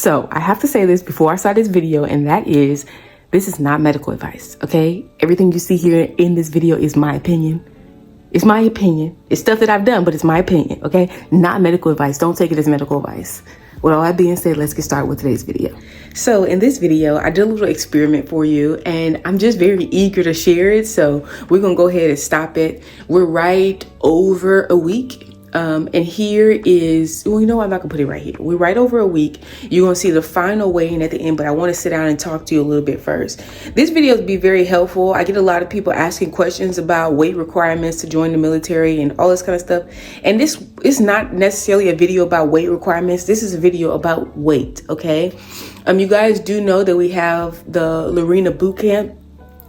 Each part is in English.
So I have to say this before I start this video, and that is, this is not medical advice, okay? Everything you see here in this video is my opinion. It's my opinion. It's stuff that I've done, but it's my opinion, okay? Not medical advice. Don't take it as medical advice. With all that being said, let's get started with today's video. So in this video, I did a little experiment for you, and I'm just very eager to share it. So we're gonna go ahead and stop it. We're right over a week. And here is, well, you know what? I'm not gonna put it right here. We're right over a week. You're gonna see the final weigh-in at the end, but I want to sit down and talk to you a little bit first. This video will be very helpful. I get a lot of people asking questions about weight requirements to join the military and all this kind of stuff. And this is not necessarily a video about weight requirements. This is a video about weight, okay? You guys do know that we have the Lorena boot camp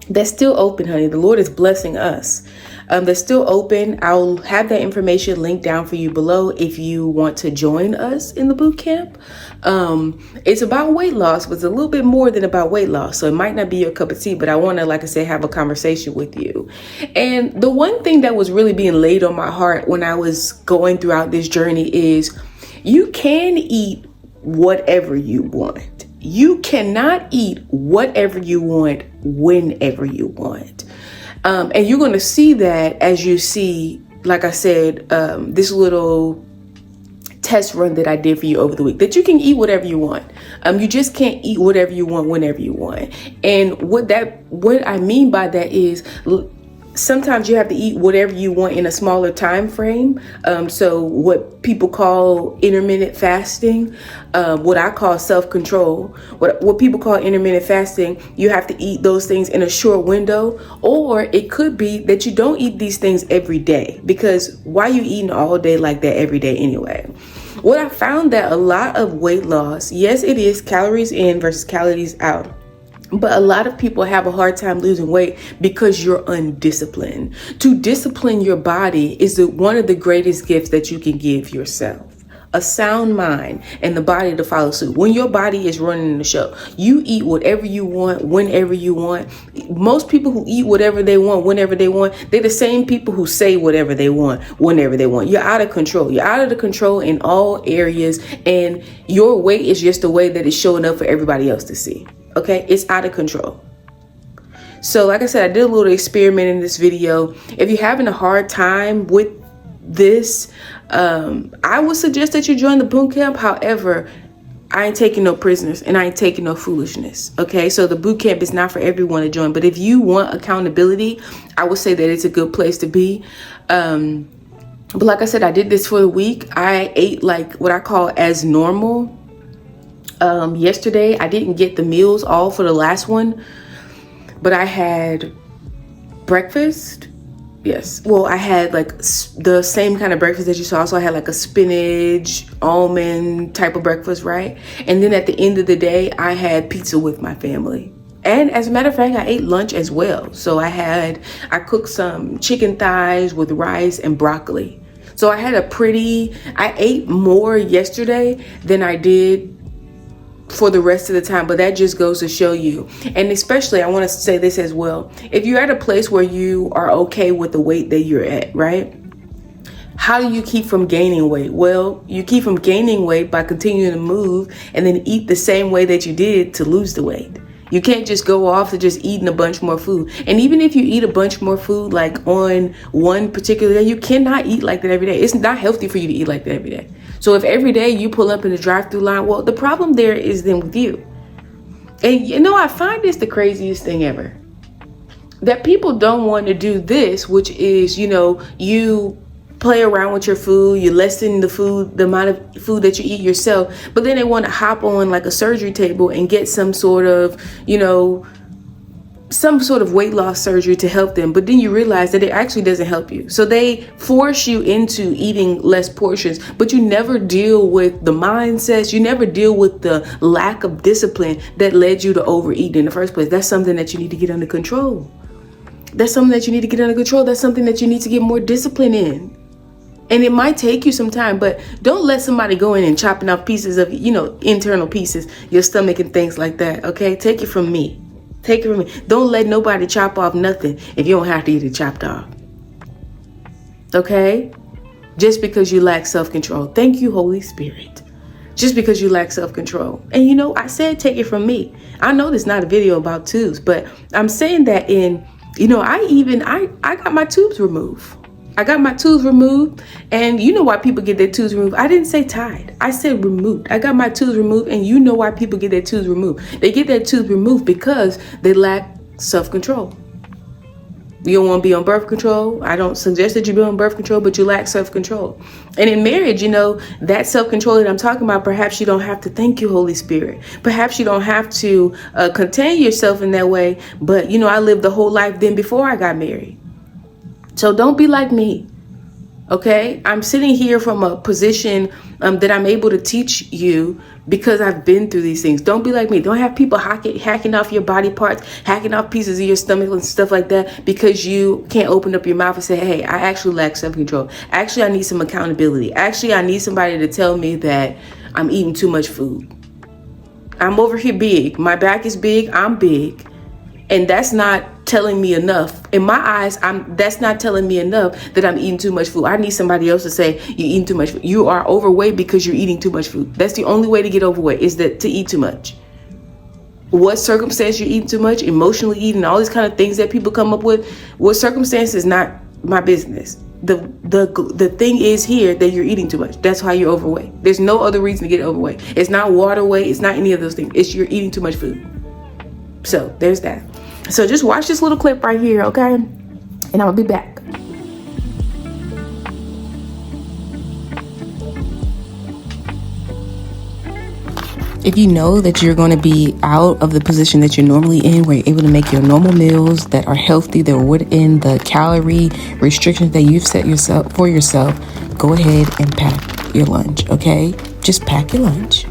that's still open, honey. The Lord is blessing us. They're still open. I'll have that information linked down for you below if you want to join us in the boot camp. It's about weight loss, but it's a little bit more than about weight loss. So it might not be your cup of tea, but I want to, like I said, have a conversation with you. And the one thing that was really being laid on my heart when I was going throughout this journey is you can eat whatever you want. You cannot eat whatever you want whenever you want. And you're going to see that as you see, like I said, this little test run that I did for you over the week, that you can eat whatever you want. You just can't eat whatever you want whenever you want. And what I mean by that is sometimes you have to eat whatever you want in a smaller time frame. So what people call intermittent fasting, what I call self-control, what people call intermittent fasting, you have to eat those things in a short window. Or it could be that you don't eat these things every day, because why are you eating all day like that every day anyway? What I found that a lot of weight loss, yes, it is calories in versus calories out. But a lot of people have a hard time losing weight because you're undisciplined. To discipline your body is one of the greatest gifts that you can give yourself. A sound mind and the body to follow suit. When your body is running the show, you eat whatever you want, whenever you want. Most people who eat whatever they want, whenever they want, they're the same people who say whatever they want, whenever they want. You're out of control. You're out of the control in all areas, and your weight is just the way that it's showing up for everybody else to see. Okay, it's out of control. So like I said, I did a little experiment in this video. If you're having a hard time with this, I would suggest that you join the boot camp. However, I ain't taking no prisoners and I ain't taking no foolishness. Okay, so the boot camp is not for everyone to join. But if you want accountability, I would say that it's a good place to be. But like I said, I did this for the week. I ate like what I call as normal. Yesterday, I didn't get the meals all for the last one, but I had breakfast. Yes. Well, I had like the same kind of breakfast that you saw. So I had like a spinach, almond type of breakfast, right? And then at the end of the day, I had pizza with my family. And as a matter of fact, I ate lunch as well. So I cooked some chicken thighs with rice and broccoli. So I ate more yesterday than I did for the rest of the time, but that just goes to show you. And especially, I want to say this as well. If you're at a place where you are okay with the weight that you're at, right? How do you keep from gaining weight? Well, you keep from gaining weight by continuing to move and then eat the same way that you did to lose the weight. You can't just go off to just eating a bunch more food. And even if you eat a bunch more food, like on one particular day, you cannot eat like that every day. It's not healthy for you to eat like that every day. So if every day you pull up in the drive-through line, well, the problem there is then with you. And you know, I find this the craziest thing ever. That people don't want to do this, which is, you know, you play around with your food, you lessen the amount of food that you eat yourself, but then they want to hop on like a surgery table and get some sort of, you know, some sort of weight loss surgery to help them. But then you realize that it actually doesn't help you. So they force you into eating less portions, but you never deal with the mindsets. You never deal with the lack of discipline that led you to overeat in the first place. That's something that you need to get under control. That's something that you need to get under control. That's something that you need to get more discipline in. And it might take you some time, but don't let somebody go in and chopping off pieces of, you know, internal pieces, your stomach and things like that. Okay, take it from me. Take it from me. Don't let nobody chop off nothing if you don't have to eat it chopped off. Okay? Just because you lack self-control. Thank you, Holy Spirit. just because you lack self-control. And you know, I said take it from me. I know this is not a video about tubes, but I'm saying that in, you know, I got my tubes removed. I got my tubes removed, and you know why people get their tubes removed. I didn't say tied. I said removed. I got my tubes removed, and you know why people get their tubes removed. They get their tubes removed because they lack self-control. You don't want to be on birth control. I don't suggest that you be on birth control, but you lack self-control. And in marriage, you know, that self-control that I'm talking about, perhaps you don't have to thank you, Holy Spirit. Perhaps you don't have to contain yourself in that way. But, you know, I lived the whole life then before I got married. So don't be like me, okay? I'm sitting here from a position that I'm able to teach you because I've been through these things. Don't be like me. Don't have people hacking off your body parts, hacking off pieces of your stomach and stuff like that because you can't open up your mouth and say, hey, I actually lack self-control. Actually, I need some accountability. Actually, I need somebody to tell me that I'm eating too much food. I'm over here big. My back is big. I'm big. And that's not telling me enough. In my eyes, that's not telling me enough that I'm eating too much food. I need somebody else to say, you're eating too much food. You are overweight because you're eating too much food. That's the only way to get overweight, is that to eat too much. What circumstance you're eating too much, emotionally eating, all these kind of things that people come up with, what circumstance is not my business. The thing is here that you're eating too much. That's why you're overweight. There's no other reason to get overweight. It's not water weight. It's not any of those things. It's you're eating too much food. So there's that. So just watch this little clip right here, okay? And I'll be back. If you know that you're going to be out of the position that you're normally in, where you're able to make your normal meals that are healthy, that are within the calorie restrictions that you've set yourself for yourself, go ahead and pack your lunch, okay? Just pack your lunch.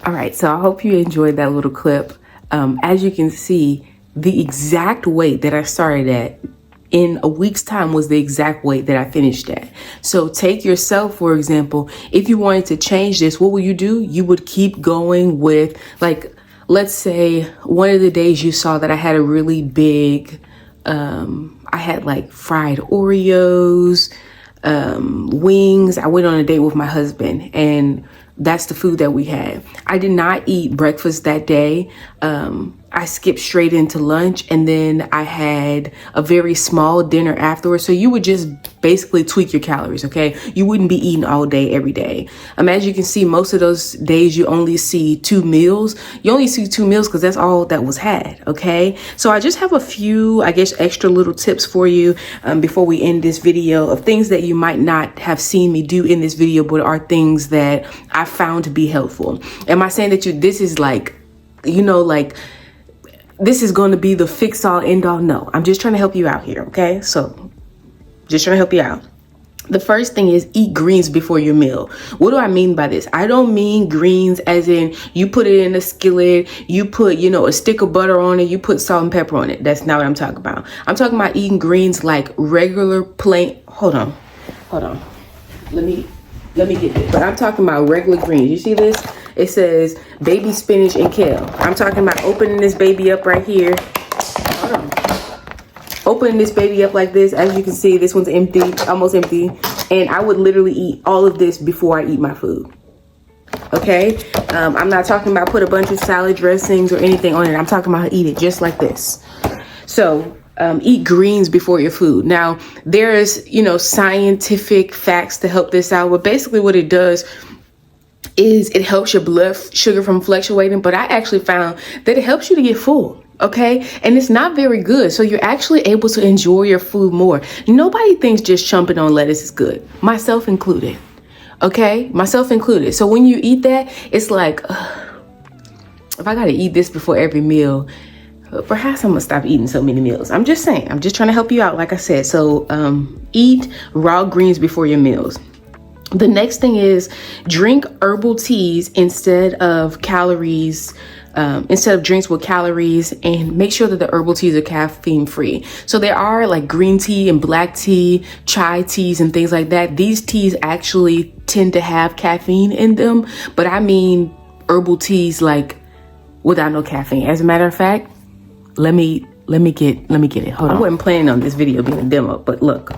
All right, so I hope you enjoyed that little clip. As you can see, the exact weight that I started at in a week's time was the exact weight that I finished at. So take yourself, for example, if you wanted to change this, what would you do? You would keep going with, like, let's say one of the days you saw that I had a really big, I had like fried Oreos, wings. I went on a date with my husband, and that's the food that we had. I did not eat breakfast that day. I skipped straight into lunch, and then I had a very small dinner afterwards. So you would just basically tweak your calories, okay? You wouldn't be eating all day, every day. As you can see, most of those days you only see 2 meals. You only see 2 meals because that's all that was had, okay? So I just have a few, I guess, extra little tips for you before we end this video of things that you might not have seen me do in this video, but are things that I found to be helpful. Am I saying that this is like, you know, like, this is going to be the fix all end all? No, I'm just trying to help you out here. Okay. So just trying to help you out. The first thing is eat greens before your meal. What do I mean by this? I don't mean greens as in you put it in a skillet, you put, you know, a stick of butter on it, you put salt and pepper on it. That's not what I'm talking about. I'm talking about eating greens like regular plain. Hold on. Let me get this. But I'm talking about regular greens. You see this? It says baby spinach and kale. I'm talking about opening this baby up right here. Hold on. Opening this baby up like this. As you can see, this one's empty, almost empty. And I would literally eat all of this before I eat my food. Okay? I'm not talking about put a bunch of salad dressings or anything on it. I'm talking about eat it just like this. So eat greens before your food. Now, there's, you know, scientific facts to help this out. But basically what it does is it helps your blood sugar from fluctuating. But I actually found that it helps you to get full. Okay. And it's not very good. So you're actually able to enjoy your food more. Nobody thinks just chomping on lettuce is good, myself included. Okay. Myself included. So when you eat that, it's like, if I got to eat this before every meal, perhaps I'm gonna stop eating so many meals. I'm just saying, I'm just trying to help you out. Like I said, so eat raw greens before your meals. The next thing is drink herbal teas instead of calories, instead of drinks with calories, and make sure that the herbal teas are caffeine free. So there are like green tea and black tea, chai teas and things like that. These teas actually tend to have caffeine in them, but I mean herbal teas like without no caffeine. As a matter of fact, let me get it. Hold on. I wasn't planning on this video being a demo, but look,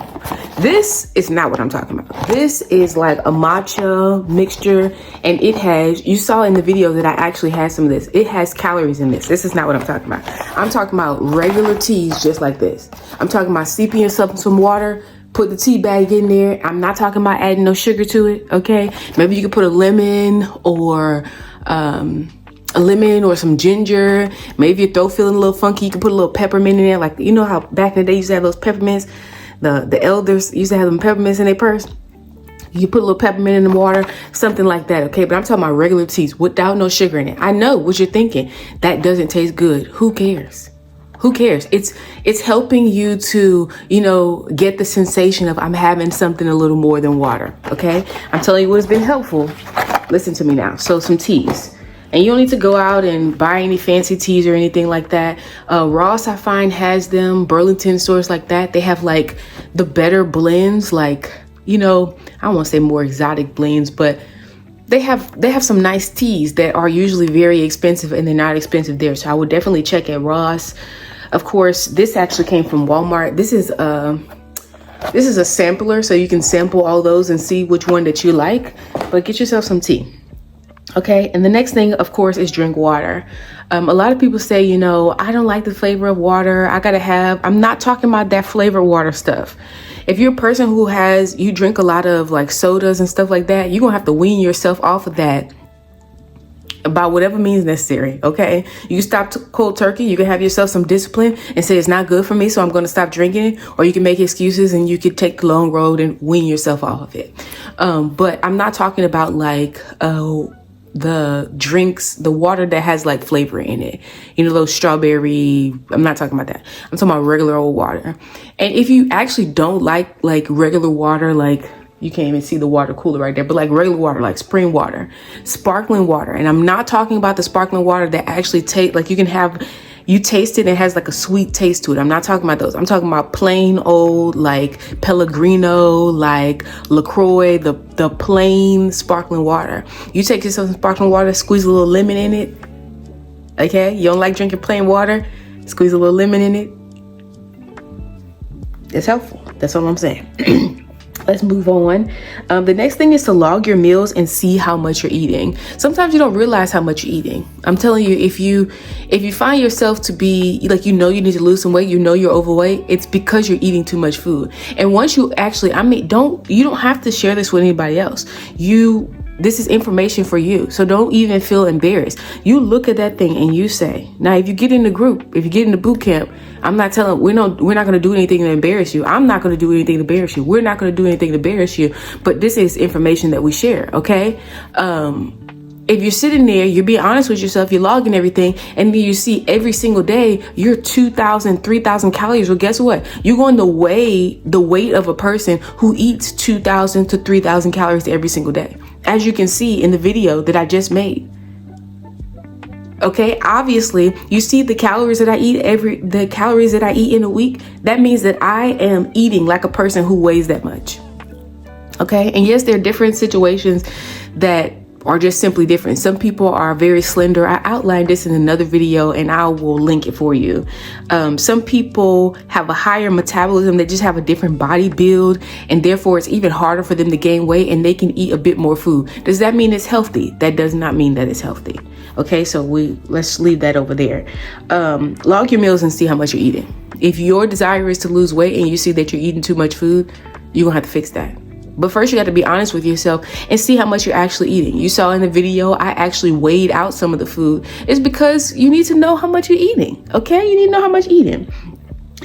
this is not what I'm talking about. This is like a matcha mixture, and it has, you saw in the video that I actually had some of this. It has calories in this. This is not what I'm talking about. I'm talking about regular teas just like this. I'm talking about steeping yourself in some water, put the tea bag in there. I'm not talking about adding no sugar to it, okay? Maybe you could put a lemon or some ginger. Maybe your throat feeling a little funky, you can put a little peppermint in there. Like, you know how back in the day you used to have those peppermints? The elders used to have them peppermints in their purse. You put a little peppermint in the water, something like that, okay? But I'm talking about regular teas without no sugar in it. I know what you're thinking. That doesn't taste good. Who cares? Who cares? It's helping you to, you know, get the sensation of I'm having something a little more than water, okay? I'm telling you what has been helpful. Listen to me now. So some teas. And you don't need to go out and buy any fancy teas or anything like that. Ross, I find, has them. Burlington stores like that. They have like the better blends, like, you know, I don't want to say more exotic blends, but they have some nice teas that are usually very expensive, and they're not expensive there. So I would definitely check at Ross. Of course, this actually came from Walmart. This is a sampler, so you can sample all those and see which one that you like. But get yourself some tea. Okay, and the next thing, of course, is drink water. A lot of people say, you know, I don't like the flavor of water. I'm not talking about that flavored water stuff. If you're a person who you drink a lot of like sodas and stuff like that, you're gonna have to wean yourself off of that by whatever means necessary, okay? You can stop cold turkey. You can have yourself some discipline and say it's not good for me, so I'm gonna stop drinking it. Or you can make excuses and you could take the long road and wean yourself off of it. But I'm not talking about like, the drinks, the water that has like flavor in it, you know, those strawberry, I'm not talking about that. I'm talking about regular old water. And if you actually don't like regular water, like you can't even see the water cooler right there, but like regular water, like spring water, sparkling water. And I'm not talking about the sparkling water that actually taste like you taste it and it has like a sweet taste to it. I'm not talking about those. I'm talking about plain old, like Pellegrino, like LaCroix, the plain sparkling water. You take yourself some sparkling water, squeeze a little lemon in it. Okay? You don't like drinking plain water? Squeeze a little lemon in it. It's helpful. That's all I'm saying. Let's move on. The next thing is to log your meals and see how much you're eating. Sometimes you don't realize how much you're eating. I'm telling you, if you find yourself to be like, you need to lose some weight, you're overweight, it's because you're eating too much food. And once you actually, you don't have to share this with anybody else. This is information for you. So don't even feel embarrassed. You look at that thing and you say, now, if you get in the group, if you get in the boot camp, we're not going to do anything to embarrass you. I'm not going to do anything to embarrass you. We're not going to do anything to embarrass you. But this is information that we share. Okay. If you're sitting there, you're being honest with yourself, you're logging everything, and then you see every single day you're 2,000, 3,000 calories. Well, guess what? You're going to weigh the weight of a person who eats 2,000 to 3,000 calories every single day, as you can see in the video that I just made. Okay, obviously, you see the calories that I eat in a week. That means that I am eating like a person who weighs that much. Okay, and yes, there are different situations that are just simply different. Some people are very slender. I outlined this in another video and I will link it for you. Some people have a higher metabolism. They just have a different body build, and therefore it's even harder for them to gain weight, and they can eat a bit more food. Does that mean it's healthy? That does not mean that it's healthy. Okay, so let's leave that over there. Log your meals and see how much you're eating. If your desire is to lose weight and you see that you're eating too much food, you're gonna have to fix that. But first, you got to be honest with yourself and see how much you're actually eating. You saw in the video, I actually weighed out some of the food. It's because you need to know how much you're eating. Okay, you need to know how much you're eating.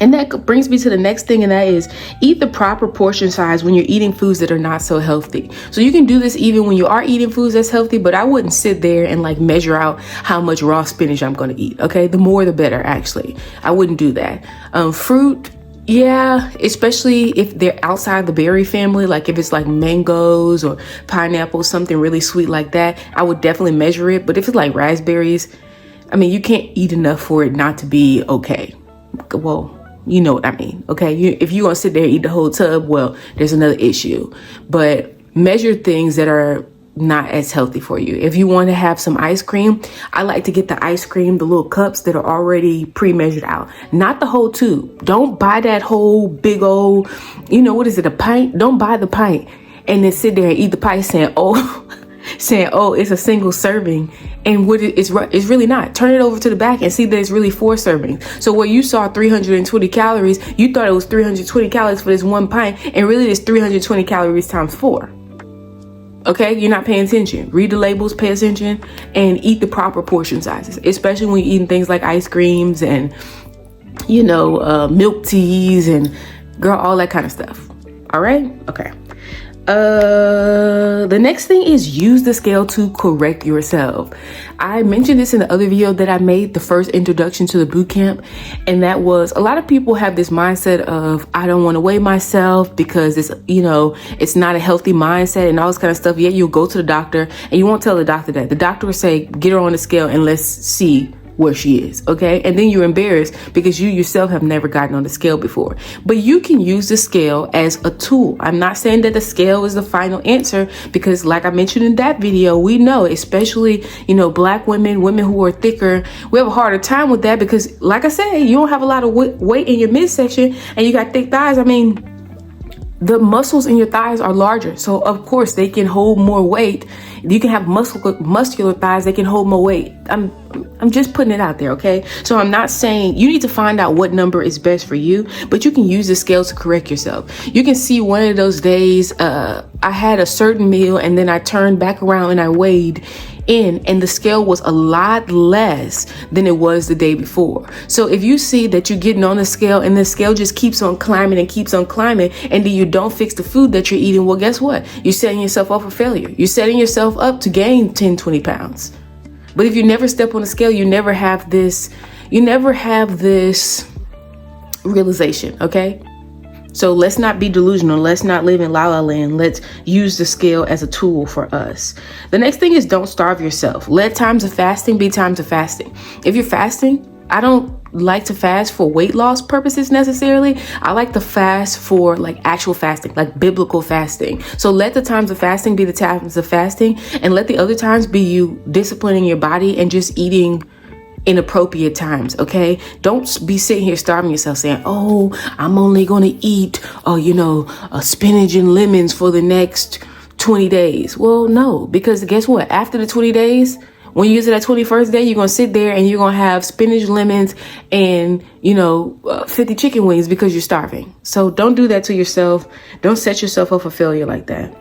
And that brings me to the next thing, and that is eat the proper portion size when you're eating foods that are not so healthy. So you can do this even when you are eating foods that's healthy, but I wouldn't sit there and like measure out how much raw spinach I'm going to eat. Okay, the more the better, actually. I wouldn't do that. Fruit. Yeah, especially if they're outside the berry family, like if it's like mangoes or pineapples, something really sweet like that, I would definitely measure it. But if it's like raspberries, you can't eat enough for it not to be okay. Well, you know what I mean. Okay, if you're going to sit there and eat the whole tub, well, there's another issue. But measure things that are not as healthy for you. If you want to have some ice cream, I like to get the ice cream, the little cups that are already pre-measured out, not the whole tube. Don't buy that whole big old, what is it, a pint? Don't buy the pint and then sit there and eat the pint saying, oh, it's a single serving. And it's really not. Turn it over to the back and see that it's really 4 servings. So where you saw 320 calories, you thought it was 320 calories for this one pint, and really it's 320 calories times 4. Okay, you're not paying attention. Read the labels, pay attention, and eat the proper portion sizes, especially when you're eating things like ice creams and, milk teas and all that kind of stuff. All right. Okay. The next thing is use the scale to correct yourself. I mentioned this in the other video that I made, the first introduction to the boot camp, and that was a lot of people have this mindset of I don't want to weigh myself because it's not a healthy mindset and all this kind of stuff. Yet you'll go to the doctor and you won't tell the doctor that. The doctor will say, get her on the scale and let's see where she is. Okay. And then you're embarrassed because you yourself have never gotten on the scale before. But you can use the scale as a tool. I'm not saying that the scale is the final answer, because like I mentioned in that video, we know, especially, Black women who are thicker, we have a harder time with that because, like I said, you don't have a lot of weight in your midsection and you got thick thighs. The muscles in your thighs are larger. So of course they can hold more weight. You can have muscular thighs that can hold more weight. I'm just putting it out there, okay? So I'm not saying you need to find out what number is best for you, but you can use the scale to correct yourself. You can see one of those days, I had a certain meal and then I turned back around and I weighed in, and the scale was a lot less than it was the day before. So if you see that you're getting on the scale and the scale just keeps on climbing and keeps on climbing, and then you don't fix the food that you're eating, well, guess what? You're setting yourself up for failure. You're setting yourself up to gain 10, 20 pounds. But if you never step on the scale, you never have this realization, okay? So let's not be delusional. Let's not live in la la land. Let's use the scale as a tool for us. The next thing is don't starve yourself. Let times of fasting be times of fasting. If you're fasting, I don't like to fast for weight loss purposes necessarily. I like to fast for like actual fasting, like biblical fasting. So let the times of fasting be the times of fasting, and let the other times be you disciplining your body and just eating inappropriate times, okay? Don't be sitting here starving yourself saying, oh, I'm only going to eat, spinach and lemons for the next 20 days. Well, no, because guess what? After the 20 days, when you use it that 21st day, you're going to sit there and you're going to have spinach, lemons, and, 50 chicken wings because you're starving. So don't do that to yourself. Don't set yourself up for failure like that.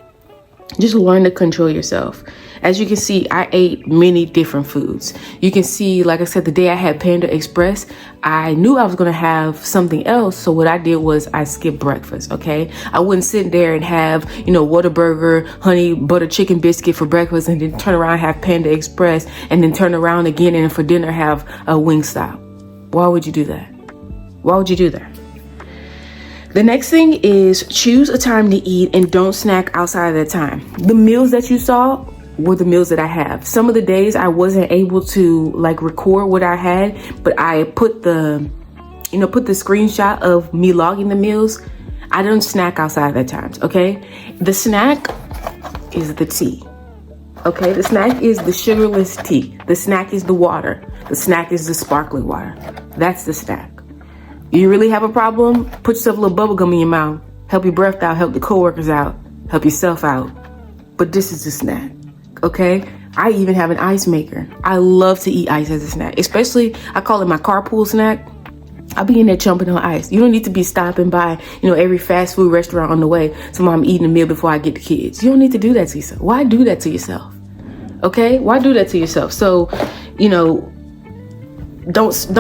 Just learn to control yourself. As you can see, I ate many different foods. You can see, like I said, the day I had Panda Express, I knew I was going to have something else. So what I did was I skipped breakfast, okay? I wouldn't sit there and have, Whataburger, honey butter chicken biscuit for breakfast and then turn around and have Panda Express and then turn around again and for dinner have a Wingstop. Why would you do that? Why would you do that? The next thing is choose a time to eat and don't snack outside of that time. The meals that you saw were the meals that I have. Some of the days I wasn't able to record what I had, but I put the screenshot of me logging the meals. I don't snack outside at times, okay? The snack is the tea, okay? The snack is the sugarless tea. The snack is the water. The snack is the sparkling water. That's the snack. You really have a problem? Put yourself a little bubble gum in your mouth. Help your breath out, help the coworkers out, help yourself out. But this is the snack, okay? I even have an ice maker. I love to eat ice as a snack, especially I call it my carpool snack. I'll be in there jumping on ice. You don't need to be stopping by, every fast food restaurant on the way. So I'm eating a meal before I get the kids. You don't need to do that to yourself. Why do that to yourself? Okay? Why do that to yourself? So, don't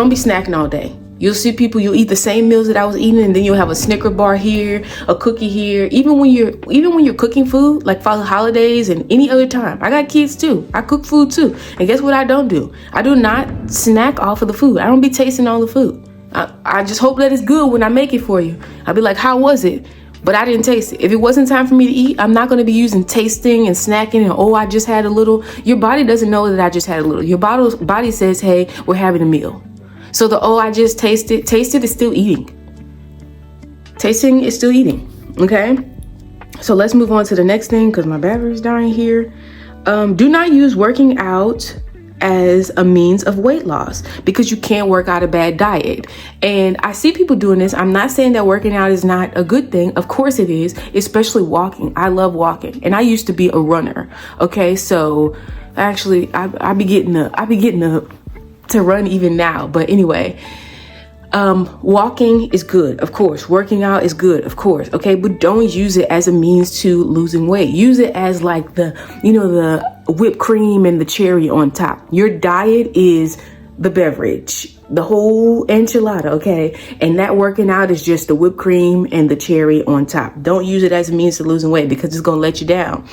be snacking all day. You'll see people, you'll eat the same meals that I was eating, and then you'll have a Snicker bar here, a cookie here. Even when you're cooking food, like for the holidays and any other time. I got kids too. I cook food too. And guess what I don't do? I do not snack off of the food. I don't be tasting all the food. I just hope that it's good when I make it for you. I'll be like, how was it? But I didn't taste it. If it wasn't time for me to eat, I'm not going to be using tasting and snacking and, I just had a little. Your body doesn't know that I just had a little. Your body says, hey, we're having a meal. So I just tasted is still eating. Tasting is still eating, okay? So let's move on to the next thing because my battery's dying here. Do not use working out as a means of weight loss because you can't work out a bad diet. And I see people doing this. I'm not saying that working out is not a good thing. Of course it is, especially walking. I love walking and I used to be a runner, okay? So actually I be getting up to run even now. But anyway, walking is good, of course. Working out is good, of course. Okay. But don't use it as a means to losing weight. Use it as like the whipped cream and the cherry on top. Your diet is the beverage, the whole enchilada. Okay. And that working out is just the whipped cream and the cherry on top. Don't use it as a means to losing weight because it's going to let you down.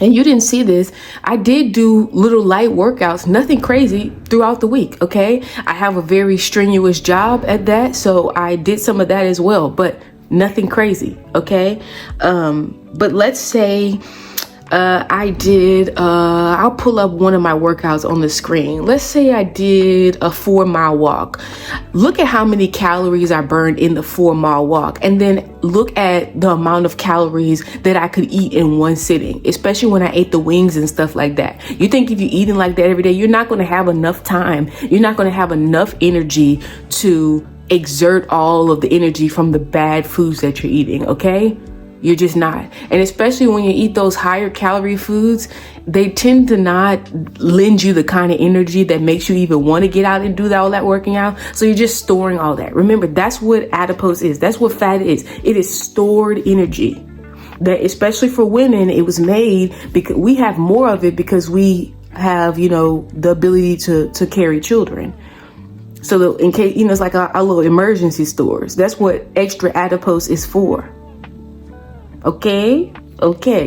And you didn't see this, I did do little light workouts, nothing crazy throughout the week, okay? I have a very strenuous job at that, so I did some of that as well, but nothing crazy, okay? But let's say I'll pull up one of my workouts on the screen. Let's say I did a 4-mile walk. Look at how many calories I burned in the 4-mile walk. And then look at the amount of calories that I could eat in one sitting, especially when I ate the wings and stuff like that. You think if you're eating like that every day, you're not going to have enough time. You're not going to have enough energy to exert all of the energy from the bad foods that you're eating, okay? You're just not. And especially when you eat those higher calorie foods, they tend to not lend you the kind of energy that makes you even want to get out and do all that working out. So you're just storing all that. Remember, that's what adipose is. That's what fat is. It is stored energy. That especially for women, it was made because we have more of it because we have, the ability to carry children. So in case, it's like our little emergency stores. That's what extra adipose is for. Okay,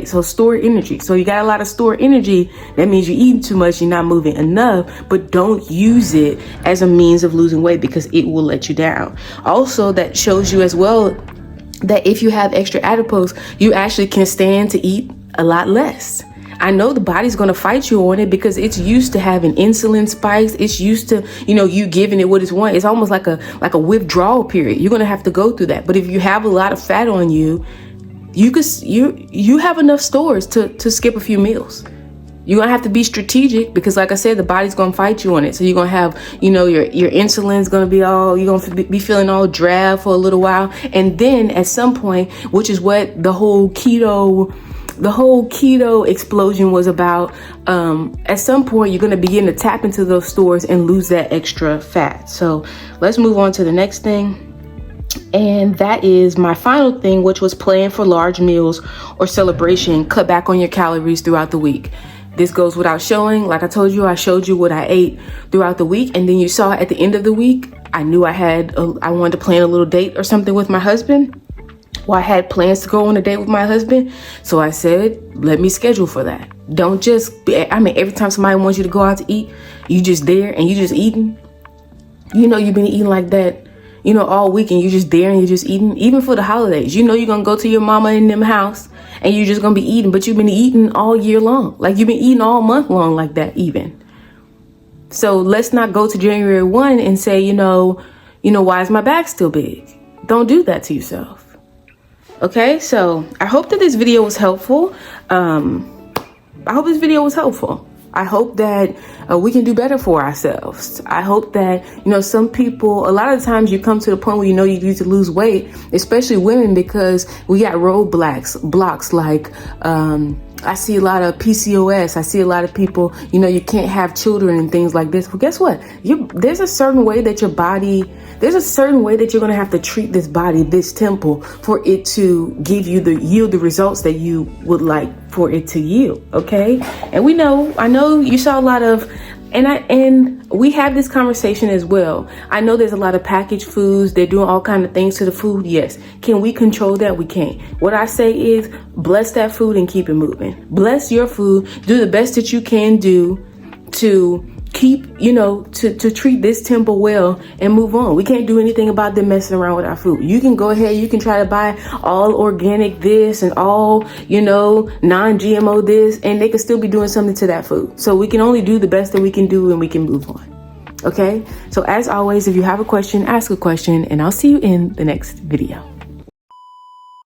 so store energy. So you got a lot of stored energy. That means you're eating too much, you're not moving enough, but don't use it as a means of losing weight because it will let you down. Also, that shows you as well that if you have extra adipose, you actually can stand to eat a lot less. I know the body's going to fight you on it because it's used to having insulin spikes. It's used to, you giving it what it's want. It's almost like a withdrawal period. You're going to have to go through that. But if you have a lot of fat on you, you have enough stores to skip a few meals. You're gonna have to be strategic because, like I said, the body's gonna fight you on it. So you're gonna have, your insulin's gonna be you're gonna be feeling all drab for a little while. And then at some point, which is what the whole keto explosion was about, at some point you're going to begin to tap into those stores and lose that extra fat. So let's move on to the next thing. And that is my final thing, which was plan for large meals or celebration. Cut back on your calories throughout the week. This goes without showing. Like I told you, I showed you what I ate throughout the week. And then you saw at the end of the week, I knew I wanted to plan a little date or something with my husband. Well, I had plans to go on a date with my husband. So I said, let me schedule for that. Don't just, every time somebody wants you to go out to eat, you just there and you just eating. You've been eating like that, all week, and you just there and you're just eating. Even for the holidays, you're going to go to your mama and them house and you're just going to be eating, but you've been eating all year long. Like you've been eating all month long like that even. So let's not go to January 1 and say, why is my back still big? Don't do that to yourself. Okay, so I hope that this video was helpful. I hope that we can do better for ourselves. I hope that, some people, a lot of times you come to the point where you need to lose weight, especially women, because we got blocks like, I see a lot of PCOS. I see a lot of people, you can't have children and things like this. Well, guess what? There's a certain way that you're going to have to treat this body, this temple, for it to yield the results that you would like for it to yield. Okay. And I know you saw a lot of, and we have this conversation as well. I know there's a lot of packaged foods. They're doing all kinds of things to the food. Yes. Can we control that? We can't. What I say is bless that food and keep it moving. Bless your food. Do the best that you can do to keep, to treat this temple well and move on. We can't do anything about them messing around with our food. You can go ahead, you can try to buy all organic this and all, non-GMO this, and they can still be doing something to that food. So we can only do the best that we can do and we can move on. Okay. So as always, if you have a question, ask a question, and I'll see you in the next video.